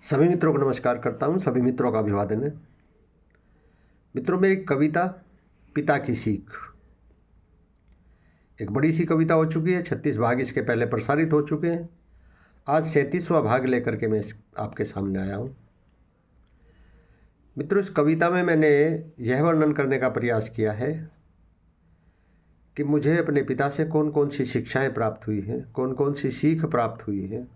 सभी मित्रों को नमस्कार करता हूँ। सभी मित्रों का अभिवादन है। मित्रों, मेरी कविता पिता की सीख एक बड़ी सी कविता हो चुकी है। 36 भाग इसके पहले प्रसारित हो चुके हैं। आज 37वां भाग लेकर के मैं आपके सामने आया हूँ। मित्रों, इस कविता में मैंने यह वर्णन करने का प्रयास किया है कि मुझे अपने पिता से कौन कौन सी शिक्षाएं प्राप्त हुई हैं, कौन कौन सी सीख प्राप्त हुई है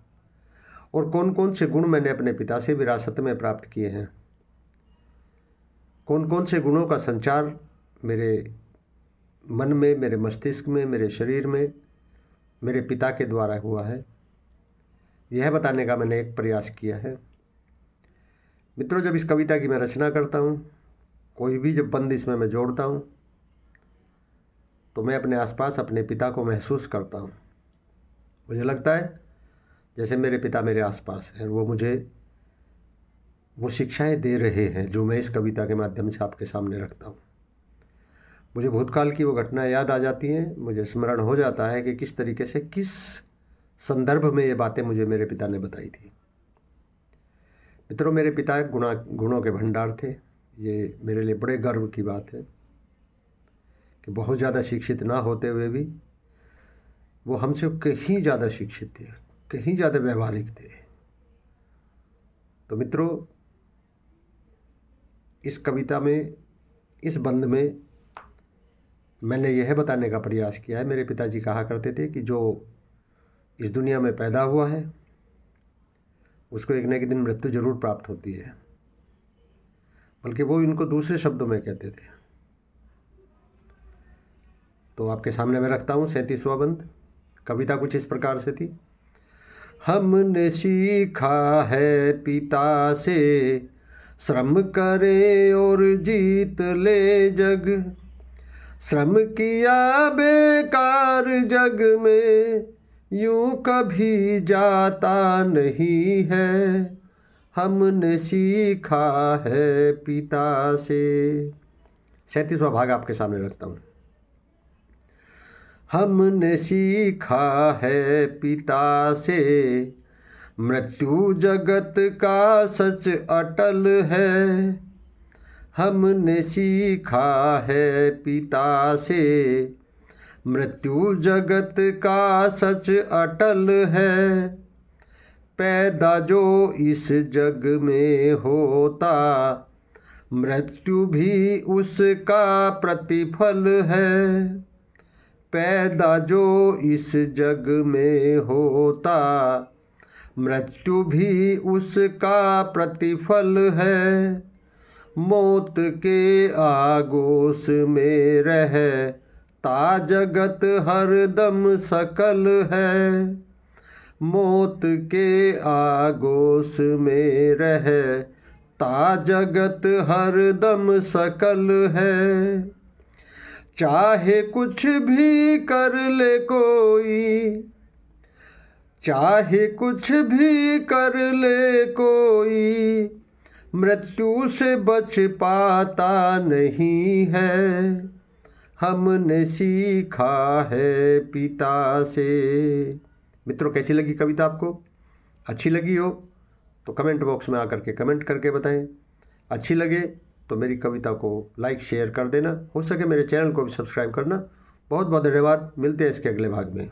और कौन कौन से गुण मैंने अपने पिता से विरासत में प्राप्त किए हैं। कौन कौन से गुणों का संचार मेरे मन में, मेरे मस्तिष्क में, मेरे शरीर में मेरे पिता के द्वारा हुआ है, यह बताने का मैंने एक प्रयास किया है। मित्रों, जब इस कविता की मैं रचना करता हूँ, कोई भी जब बंद इसमें मैं जोड़ता हूँ, तो मैं अपने आसपास अपने पिता को महसूस करता हूँ। मुझे लगता है जैसे मेरे पिता मेरे आसपास हैं, वो मुझे वो शिक्षाएं दे रहे हैं जो मैं इस कविता के माध्यम से आपके सामने रखता हूँ। मुझे भूतकाल की वो घटनाएं याद आ जाती हैं। मुझे स्मरण हो जाता है कि किस तरीके से, किस संदर्भ में ये बातें मुझे मेरे पिता ने बताई थी। मित्रों, मेरे पिता गुणों के भंडार थे। ये मेरे लिए बड़े गर्व की बात है कि बहुत ज़्यादा शिक्षित ना होते हुए भी वो हमसे कहीं ज़्यादा शिक्षित थे, कहीं ज़्यादा व्यवहारिक थे। तो मित्रों, इस कविता में, इस बंद में मैंने यह बताने का प्रयास किया है। मेरे पिताजी कहा करते थे कि जो इस दुनिया में पैदा हुआ है उसको एक न एक दिन मृत्यु जरूर प्राप्त होती है। बल्कि वो इनको दूसरे शब्दों में कहते थे। तो आपके सामने मैं रखता हूँ 37वां बंद। कविता कुछ इस प्रकार से थी। हमने सीखा है पिता से, श्रम करे और जीत ले जग। श्रम किया बेकार जग में, यूं कभी जाता नहीं है। हमने सीखा है पिता से। 37वां भाग आपके सामने रखता हूँ। हमने सीखा है पिता से, मृत्यु जगत का सच अटल है। हमने सीखा है पिता से, मृत्यु जगत का सच अटल है। पैदा जो इस जग में होता, मृत्यु भी उसका प्रतिफल है। पैदा जो इस जग में होता, मृत्यु भी उसका प्रतिफल है। मौत के आगोश में रहता जगत हरदम सकल है। मौत के आगोश में रहता जगत हरदम सकल है। चाहे कुछ भी कर ले कोई, चाहे कुछ भी कर ले कोई, मृत्यु से बच पाता नहीं है। हमने सीखा है पिता से। मित्रों, कैसी लगी कविता आपको? अच्छी लगी हो तो कमेंट बॉक्स में आकर के कमेंट करके बताएं। अच्छी लगे तो मेरी कविता को लाइक शेयर कर देना। हो सके मेरे चैनल को भी सब्सक्राइब करना। बहुत बहुत धन्यवाद। मिलते हैं इसके अगले भाग में।